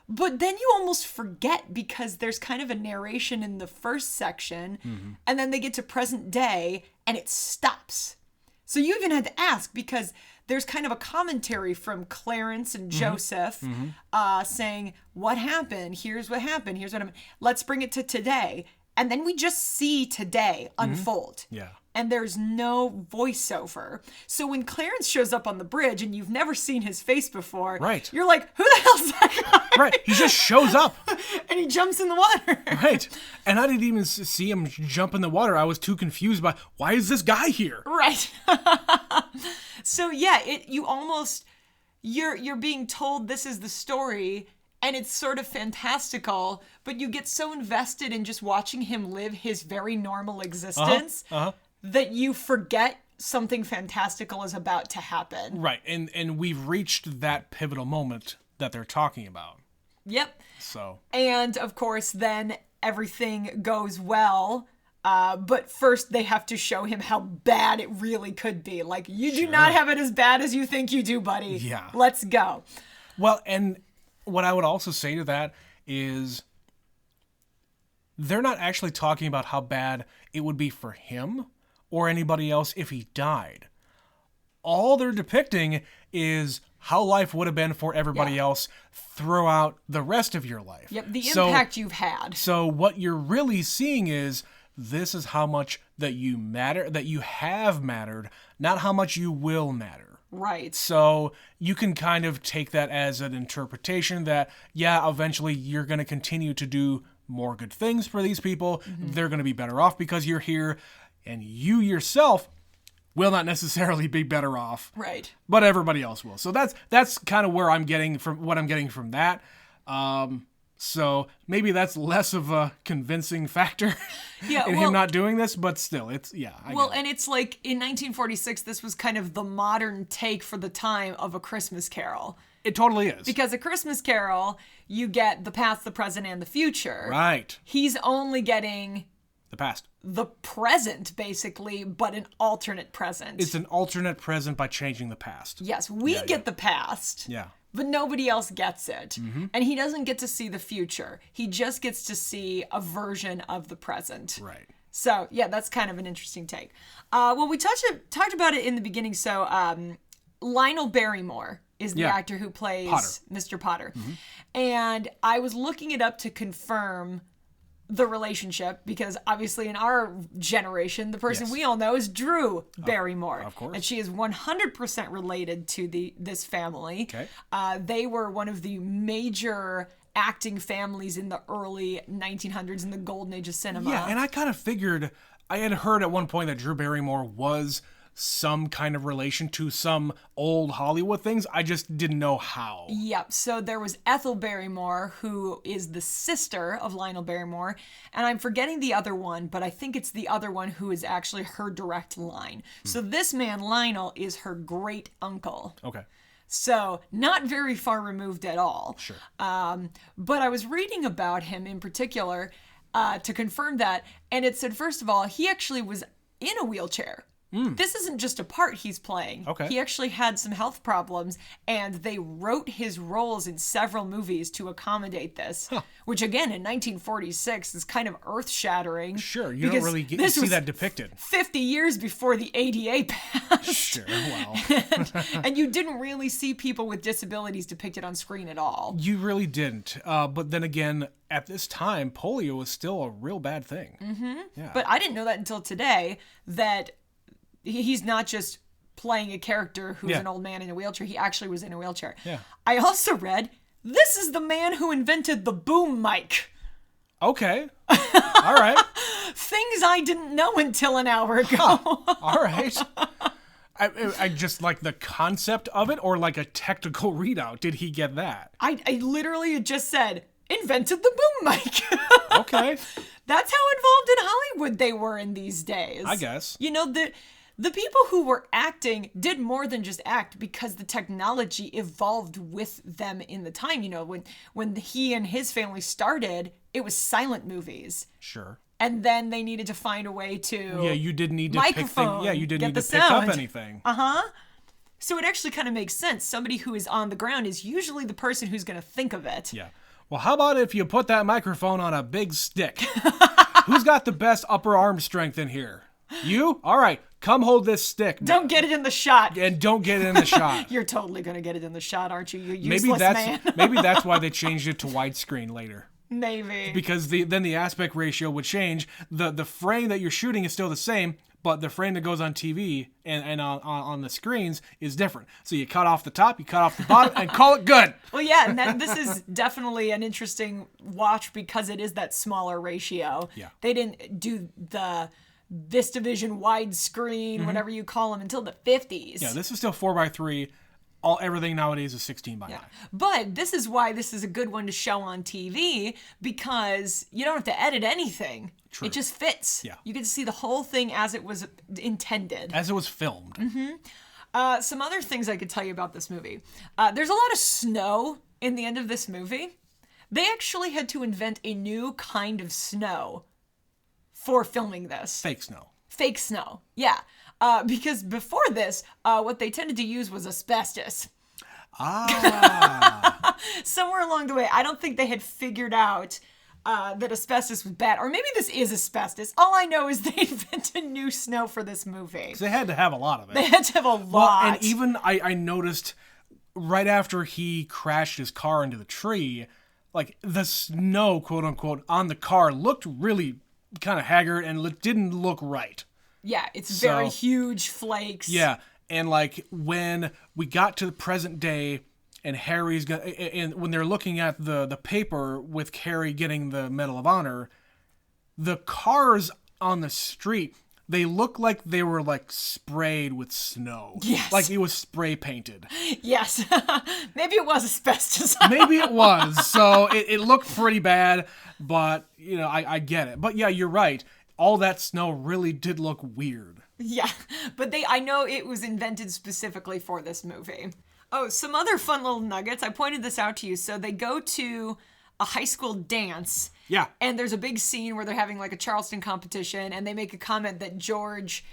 But then you almost forget, because there's kind of a narration in the first section, mm-hmm. and then they get to present day, and it stops. So you even had to ask, because there's kind of a commentary from Clarence and Joseph mm-hmm. Saying, what happened? Here's what happened. Here's what happened. Let's bring it to today. And then we just see today unfold. Mm-hmm. Yeah. And there's no voiceover. So when Clarence shows up on the bridge and you've never seen his face before, right. You're like, who the hell's that guy? Right. He just shows up. And he jumps in the water. Right. And I didn't even see him jump in the water. I was too confused by, why is this guy here? Right. So yeah, you're being told this is the story, and it's sort of fantastical, but you get so invested in just watching him live his very normal existence that you forget something fantastical is about to happen. Right, and we've reached that pivotal moment that they're talking about. Yep. So. And, of course, then everything goes well, but first they have to show him how bad it really could be. Like, you do not have it as bad as you think you do, buddy. Yeah. Let's go. Well, and what I would also say to that is they're not actually talking about how bad it would be for him or anybody else if he died. All they're depicting is how life would have been for everybody else throughout the rest of your life. Yep, the impact you've had. So what you're really seeing is this is how much that you matter, that you have mattered, not how much you will matter. Right. So you can kind of take that as an interpretation that, yeah, eventually you're going to continue to do more good things for these people. Mm-hmm. They're going to be better off because you're here, and you yourself will not necessarily be better off. Right. But everybody else will. So that's kind of where I'm getting from that. So maybe that's less of a convincing factor in him not doing this, but still, it's, and it's like in 1946, this was kind of the modern take for the time of A Christmas Carol. It totally is. Because A Christmas Carol, you get the past, the present, and the future. Right. He's only getting the past. The present, basically, but an alternate present. It's an alternate present by changing the past. Yes, we get the past. Yeah. But nobody else gets it. Mm-hmm. And he doesn't get to see the future. He just gets to see a version of the present. Right. So, yeah, that's kind of an interesting take. Well, we talked about it in the beginning. So, Lionel Barrymore is the actor who plays Mr. Potter. Mm-hmm. And I was looking it up to confirm the relationship, because obviously in our generation, the person we all know is Drew Barrymore. Of course. And she is 100% related to this family. Okay. They were one of the major acting families in the early 1900s in the golden age of cinema. Yeah, and I kind of figured, I had heard at one point that Drew Barrymore was some kind of relation to some old Hollywood things. I just didn't know how. Yep. So there was Ethel Barrymore, who is the sister of Lionel Barrymore. And I'm forgetting the other one, but I think it's the other one who is actually her direct line. So this man, Lionel, is her great uncle. Okay. So not very far removed at all. Sure. But I was reading about him in particular to confirm that. And it said, first of all, he actually was in a wheelchair. This isn't just a part he's playing. Okay. He actually had some health problems, and they wrote his roles in several movies to accommodate this, which again, in 1946 is kind of earth-shattering. Sure, you don't really see that depicted. 50 years before the ADA passed. Sure, wow. and you didn't really see people with disabilities depicted on screen at all. You really didn't. But then again, at this time, polio was still a real bad thing. Mm-hmm. Yeah. But I didn't know that until today, that he's not just playing a character who's an old man in a wheelchair. He actually was in a wheelchair. Yeah. I also read, this is the man who invented the boom mic. Okay. All right. Things I didn't know until an hour ago. All right. I just like the concept of it, or like a technical readout. Did he get that? I literally just said, invented the boom mic. Okay. That's how involved in Hollywood they were in these days. I guess. You know, the people who were acting did more than just act because the technology evolved with them in the time. You know, when he and his family started, it was silent movies. Sure. And then they needed to find a way to you didn't need to microphone, you didn't need to pick sound. up anything. So it actually kind of makes sense. Somebody who is on the ground is usually the person who's going to think of it. Yeah. Well, how about if you put that microphone on a big stick? Who's got the best upper arm strength in here? You? All right. Come hold this stick. Don't get it in the shot. And don't get it in the shot. You're totally going to get it in the shot, aren't you? You useless man. Maybe that's why they changed it to widescreen later. Maybe. Because then the aspect ratio would change. The frame that you're shooting is still the same, but the frame that goes on TV and on the screens is different. So you cut off the top, you cut off the bottom, and call it good. Well, yeah, and this is definitely an interesting watch because it is that smaller ratio. Yeah. They didn't do the VistaVision widescreen, whatever you call them, until the 50s. Yeah, this is still 4:3. Everything nowadays is 16:9. But this is why this is a good one to show on TV, because you don't have to edit anything. True. It just fits. Yeah. You get to see the whole thing as it was intended. As it was filmed. Some other things I could tell you about this movie. There's a lot of snow in the end of this movie. They actually had to invent a new kind of snow for filming this. Fake snow. Fake snow, yeah. Because before this, what they tended to use was asbestos. Somewhere along the way, I don't think they had figured out that asbestos was bad. Or maybe this is asbestos. All I know is they invented new snow for this movie. They had to have a lot of it. They had to have a lot. Well, and even I noticed right after he crashed his car into the tree, like the snow, quote unquote, on the car looked really kind of haggard and didn't look right. Yeah, it's very huge flakes. Yeah, and like when we got to the present day, and and when they're looking at the paper with Carrie getting the Medal of Honor, the cars on the street, they look like they were like sprayed with snow. Yes. Like it was spray painted. Yes. Maybe it was asbestos. Maybe it was. So it looked pretty bad, but you know, I get it. But yeah, you're right. All that snow really did look weird. Yeah, but I know it was invented specifically for this movie. Oh, some other fun little nuggets. I pointed this out to you. So they go to a high school dance. Yeah. And there's a big scene where they're having like a Charleston competition, and they make a comment that George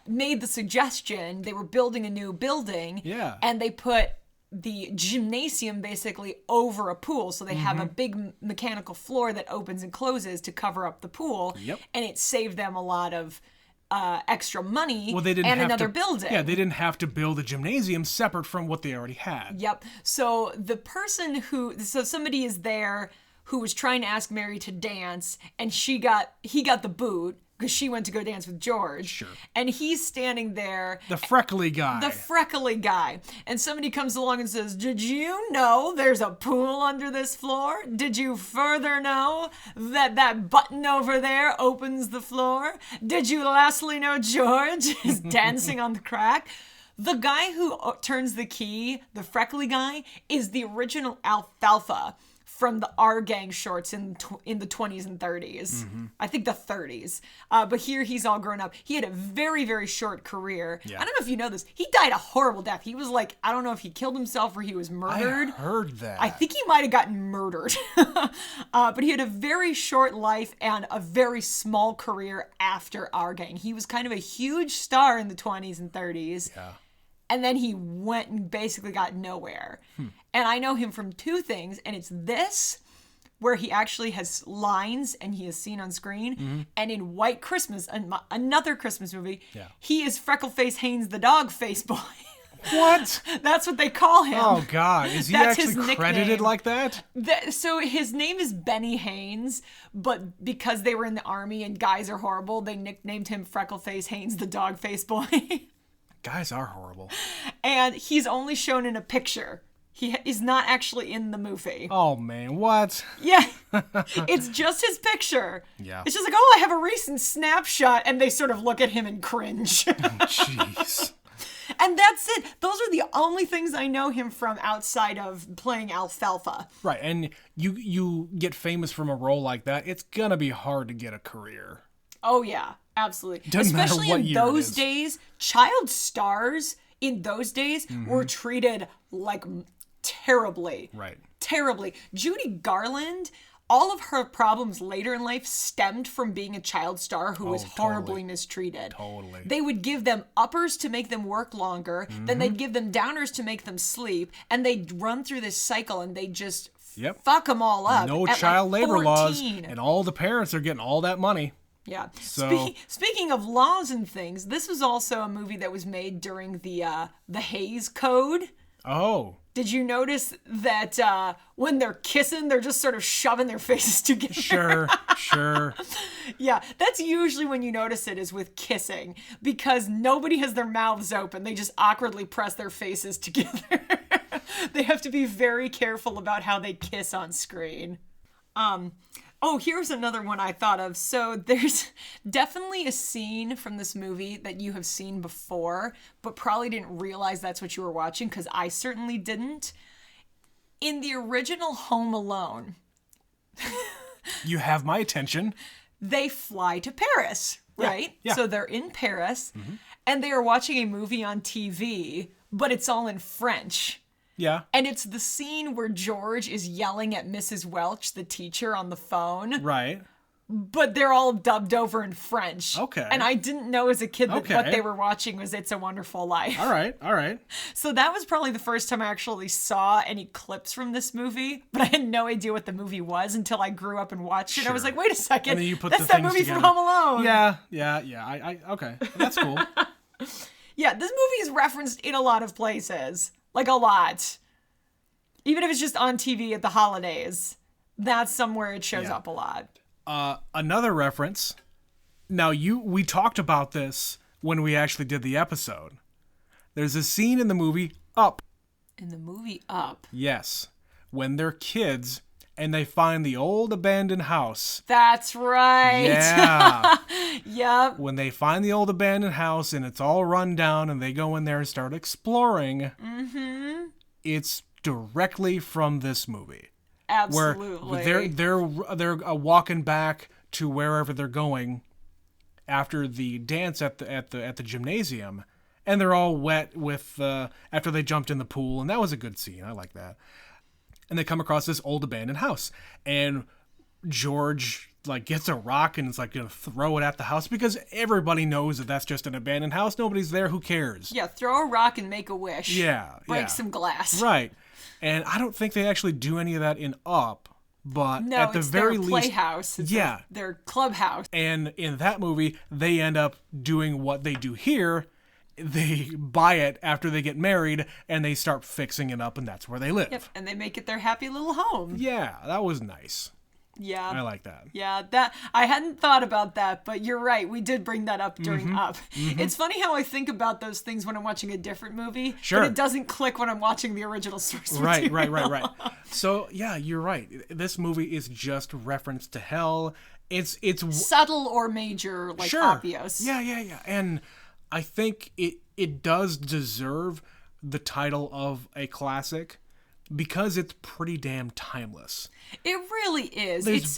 made the suggestion. They were building a new building. Yeah. And they put the gymnasium basically over a pool. So they have a big mechanical floor that opens and closes to cover up the pool. Yep. And it saved them a lot of extra money and another building. Yeah, they didn't have to build a gymnasium separate from what they already had. Yep. So the person somebody is there who was trying to ask Mary to dance, and he got the boot because she went to go dance with George. Sure. And he's standing there. The freckly guy. And somebody comes along and says, "Did you know there's a pool under this floor? Did you further know that button over there opens the floor? Did you lastly know George is dancing on the crack?" The guy who turns the key, the freckly guy, is the original Alfalfa from the R Gang shorts in the 20s and 30s. I think the 30s. But here he's all grown up. He had a very, very short career. Yeah. I don't know if you know this. He died a horrible death. He was like, I don't know if he killed himself or he was murdered. I heard that. I think he might have gotten murdered. But he had a very short life and a very small career after R Gang. He was kind of a huge star in the 20s and 30s. Yeah. And then he went and basically got nowhere. And I know him from two things, and it's this, where he actually has lines and he is seen on screen. And in White Christmas, another Christmas movie, he is Freckleface Haynes the dog face boy. What? That's what they call him. Oh, God. Is he actually credited like that? So his name is Benny Haynes, but because they were in the army and guys are horrible, they nicknamed him Freckleface Haynes the dog face boy. Guys are horrible. And he's only shown in a picture. He is not actually in the movie. Oh, man. What? Yeah. It's just his picture. Yeah. It's just like, oh, I have a recent snapshot. And they sort of look at him and cringe. Jeez. And that's it. Those are the only things I know him from outside of playing Alfalfa. Right, and you get famous from a role like that, it's gonna be hard to get a career. Oh yeah, absolutely. Doesn't Especially matter what in year it those is. days, child stars in those days were treated like terribly. Right. Terribly. Judy Garland, all of her problems later in life stemmed from being a child star who was horribly mistreated. Totally. They would give them uppers to make them work longer, then they'd give them downers to make them sleep, and they'd run through this cycle and they just fuck them all up. No at child like labor 14. laws, and all the parents are getting all that money. Yeah. So- Speaking of laws and things, this was also a movie that was made during the Hays Code. Oh. Did you notice that when they're kissing, they're just sort of shoving their faces together? Sure. Yeah, that's usually when you notice it, is with kissing, because nobody has their mouths open. They just awkwardly press their faces together. They have to be very careful about how they kiss on screen. Oh, here's another one I thought of. So there's definitely a scene from this movie that you have seen before, but probably didn't realize that's what you were watching, because I certainly didn't. In the original Home Alone, You have my attention. they fly to Paris, right? Yeah. So they're in Paris, and they are watching a movie on TV, but it's all in French. Yeah. And it's the scene where George is yelling at Mrs. Welch, the teacher, on the phone. Right. But they're all dubbed over in French. Okay. And I didn't know as a kid that what Okay. they were watching was It's a Wonderful Life. All right. So that was probably the first time I actually saw any clips from this movie, but I had no idea what the movie was until I grew up and watched it. I was Sure. like, wait a second, And then you put that's the that things movie together. from Home Alone. Yeah. Okay. That's cool. Yeah, this movie is referenced in a lot of places. Like a lot. Even if it's just on TV at the holidays, that's somewhere it shows up a lot. Another reference. Now, we talked about this when we actually did the episode. There's a scene in the movie Up. In the movie Up. Yes. When they're kids and they find the old abandoned house. That's right. Yeah. Yep. When they find the old abandoned house and it's all run down and they go in there and start exploring. It's directly from this movie. Absolutely. Where they're walking back to wherever they're going after the dance at the gymnasium, and they're all wet with after they jumped in the pool, and that was a good scene. I like that. And they come across this old abandoned house, and George gets a rock and is gonna throw it at the house because everybody knows that that's just an abandoned house. Nobody's there. Who cares? Yeah, throw a rock and make a wish. Yeah. Break some glass. Right. And I don't think they actually do any of that in Up, but No, at the it's very their least, playhouse. It's yeah. their clubhouse. And in that movie, they end up doing what they do here. They buy it after they get married, and they start fixing it up, and that's where they live. Yep, and they make it their happy little home. Yeah, that was nice. Yeah. I like that. Yeah, that I hadn't thought about that, but you're right. We did bring that up during Up. It's funny how I think about those things when I'm watching a different movie, Sure. but it doesn't click when I'm watching the original source Right. material. So, yeah, you're right. This movie is just reference to hell. It's Subtle or major, sure. obvious. Yeah. And I think it does deserve the title of a classic because it's pretty damn timeless. It really is. There's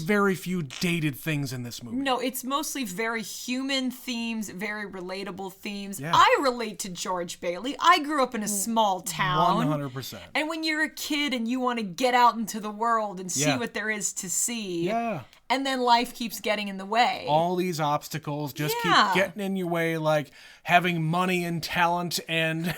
very few dated things in this movie. No, it's mostly very human themes, very relatable themes. Yeah. I relate to George Bailey. I grew up in a small town. 100%. And when you're a kid and you want to get out into the world and see Yeah. what there is to see, Yeah. and then life keeps getting in the way. All these obstacles just Yeah. keep getting in your way, like having money and talent and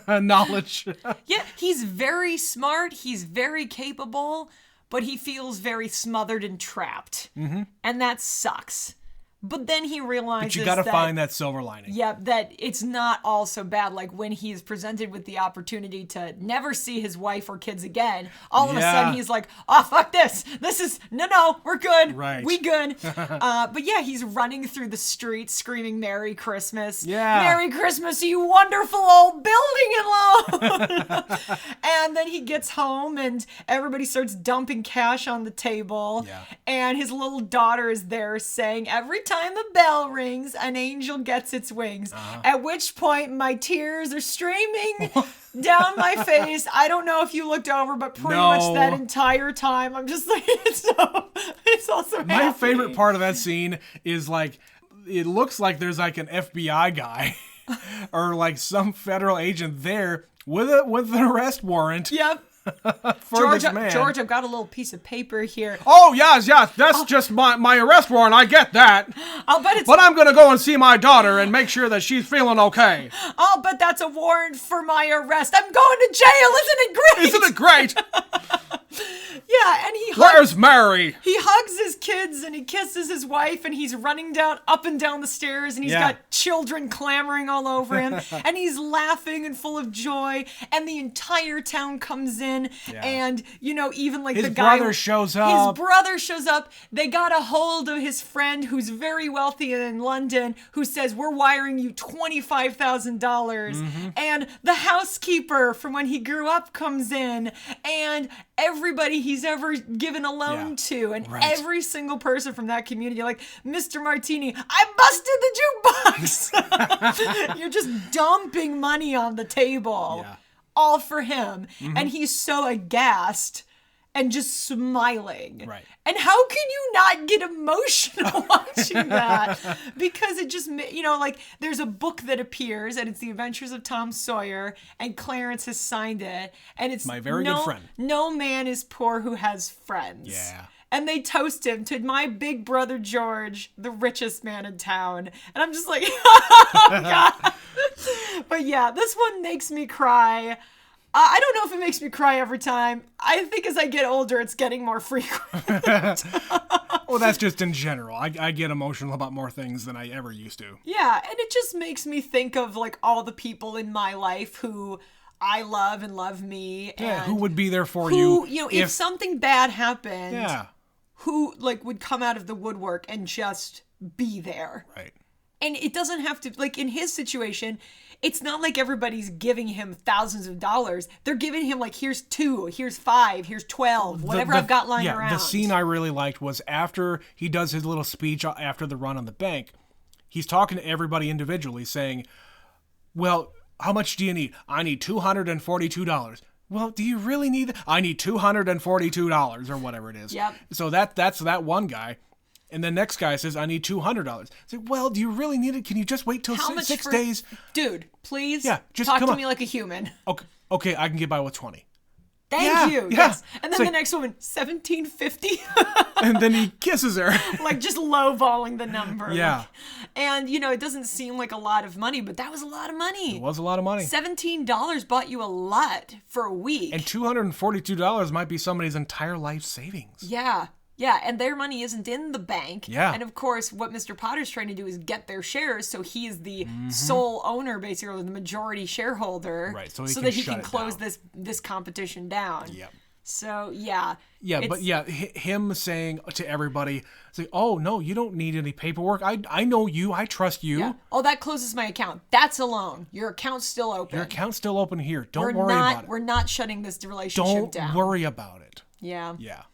knowledge. Yeah, he's very smart, he's very capable, but he feels very smothered and trapped. Mm-hmm. And that sucks. But then he realizes But you gotta that, find that silver lining. yeah, that it's not all so bad. Like when he's presented with the opportunity to never see his wife or kids again, all of a sudden he's like, oh, fuck this. This is, no, we're good. Right. We good. But yeah, he's running through the streets screaming, Merry Christmas. Yeah. Merry Christmas, you wonderful old building alone. And then he gets home and everybody starts dumping cash on the table. Yeah. And his little daughter is there saying, every time a bell rings, an angel gets its wings. At which point my tears are streaming down my face. I don't know if you looked over, but pretty much that entire time, I'm just like, it's also my happening. Favorite part of that scene is like, it looks like there's like an FBI guy or like some federal agent there with an arrest warrant. Yep. For this man. George, I've got a little piece of paper here. Oh, yes, that's just my arrest warrant. I get that. I'll bet it's... But I'm going to go and see my daughter and make sure that she's feeling okay. I'll bet that's a warrant for my arrest. I'm going to jail. Isn't it great? Isn't it great? Yeah, and Where's Mary? He hugs his kids and he kisses his wife and he's running up and down the stairs and he's got children clamoring all over him and he's laughing and full of joy and the entire town comes in and, you know, even like his the guy... brother shows up. His brother shows up. They got a hold of his friend who's very wealthy in London who says, we're wiring you $25,000. And the housekeeper from when he grew up comes in and everybody he's ever given a loan to and every single person from that community, like, Mr. Martini, I busted the jukebox. You're just dumping money on the table all for him and he's so aghast and just smiling. Right. And how can you not get emotional watching that? Because it just, you know, like there's a book that appears and it's The Adventures of Tom Sawyer and Clarence has signed it. And it's my very good friend. No man is poor who has friends. Yeah. And they toast him to my big brother George, the richest man in town. And I'm just like, oh God. But yeah, this one makes me cry. I don't know if it makes me cry every time. I think as I get older, it's getting more frequent. Well, that's just in general. I get emotional about more things than I ever used to. Yeah, and it just makes me think of like all the people in my life who I love and love me. Yeah, who would be there for you. You know, if something bad happened, yeah, who like would come out of the woodwork and just be there. Right. And it doesn't have to, like in his situation, it's not like everybody's giving him thousands of dollars. They're giving him like, here's 2, here's 5, here's 12, whatever I've got lying around. The scene I really liked was after he does his little speech after the run on the bank, he's talking to everybody individually saying, well, how much do you need? I need $242. Well, do you really need that? I need $242 or whatever it is. Yep. So that's that one guy. And the next guy says, I need $200. It's like, well, do you really need it? Can you just wait till 6 days? Dude, please just talk to me like a human. Okay, I can get by with 20. Thank you. Yeah. Yes. And then the next woman, $1,750. And then he kisses her. Like just lowballing the number. Yeah. Like, and, you know, it doesn't seem like a lot of money, but that was a lot of money. It was a lot of money. $17 bought you a lot for a week. And $242 might be somebody's entire life savings. Yeah. Yeah, and their money isn't in the bank. Yeah. And of course, what Mr. Potter's trying to do is get their shares, so he is the sole owner, basically, or the majority shareholder. Right, so that he can close this competition down. Yep. So, yeah. Yeah, but him saying to everybody, say, oh, no, you don't need any paperwork. I know you. I trust you. Yeah. Oh, that closes my account. That's a loan. Your account's still open. Your account's still open here. Don't worry about it. We're not shutting this relationship down. Don't worry about it. Yeah. Yeah.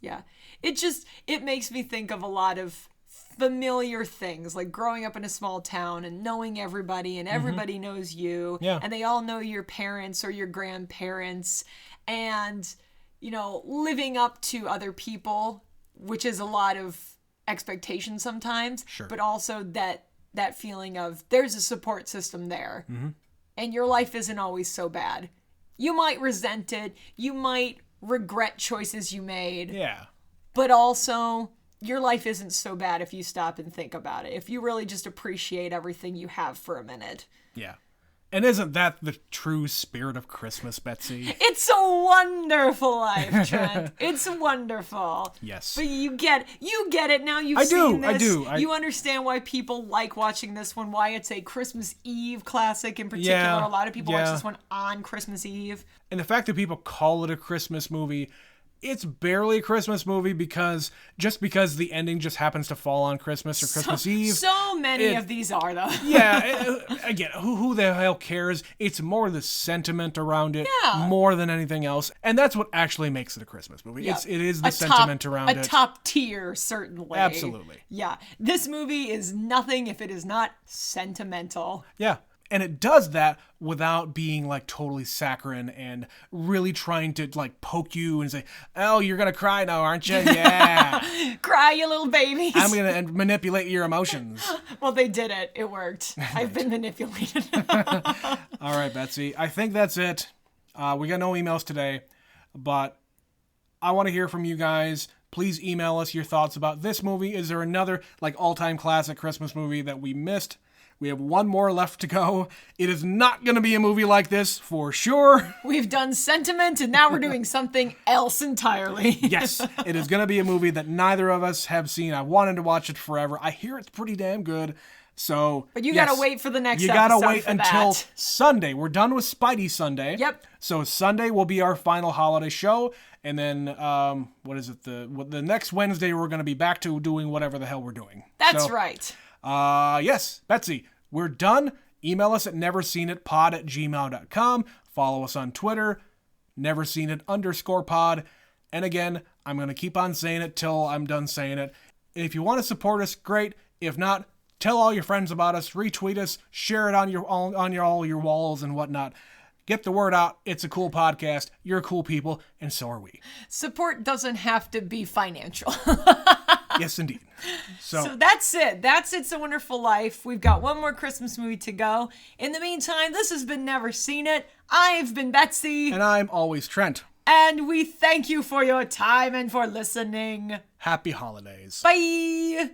Yeah. It makes me think of a lot of familiar things, like growing up in a small town and knowing everybody and everybody knows you. Yeah. And they all know your parents or your grandparents and, you know, living up to other people, which is a lot of expectation sometimes, but also that feeling of there's a support system there and your life isn't always so bad. You might resent it. You might regret choices you made. Yeah. But also, your life isn't so bad if you stop and think about it. If you really just appreciate everything you have for a minute. Yeah. And isn't that the true spirit of Christmas, Betsy? It's a wonderful life, Trent. It's wonderful. Yes. But you get it now. You've seen this. I do. You understand why people like watching this one, why it's a Christmas Eve classic in particular. A lot of people watch this one on Christmas Eve. And the fact that people call it a Christmas movie it's barely a Christmas movie because the ending just happens to fall on Christmas or Christmas Eve. So many of these are, though. Yeah, again, who the hell cares? It's more the sentiment around it more than anything else. And that's what actually makes it a Christmas movie. Yep. It is the sentiment around it. A top tier, certainly. Absolutely. Yeah. This movie is nothing if it is not sentimental. Yeah. And it does that without being like totally saccharine and really trying to like poke you and say, oh, you're going to cry now, aren't you? Yeah. Cry, you little babies. I'm going to manipulate your emotions. Well, they did it. It worked. I've been manipulated. All right, Betsy. I think that's it. We got no emails today, but I want to hear from you guys. Please email us your thoughts about this movie. Is there another like all-time classic Christmas movie that we missed? We have one more left to go. It is not going to be a movie like this, for sure. We've done sentiment, and now we're doing something else entirely. Yes, it is going to be a movie that neither of us have seen. I wanted to watch it forever. I hear it's pretty damn good. So, but you gotta wait for the next episode. You gotta wait until Sunday. We're done with Spidey Sunday. Yep. So Sunday will be our final holiday show. And then, what is it? The next Wednesday, we're going to be back to doing whatever the hell we're doing. That's right. Yes, Betsy, we're done. Email us at neverseenitpod@gmail.com. Follow us on Twitter, neverseenit_pod. And again, I'm going to keep on saying it till I'm done saying it. If you want to support us, great. If not, tell all your friends about us, retweet us, share it on all your walls and whatnot. Get the word out. It's a cool podcast. You're cool people, and so are we. Support doesn't have to be financial. Yes, indeed. So that's it. That's It's a Wonderful Life. We've got one more Christmas movie to go. In the meantime, this has been Never Seen It. I've been Betsy. And I'm always Trent. And we thank you for your time and for listening. Happy holidays. Bye.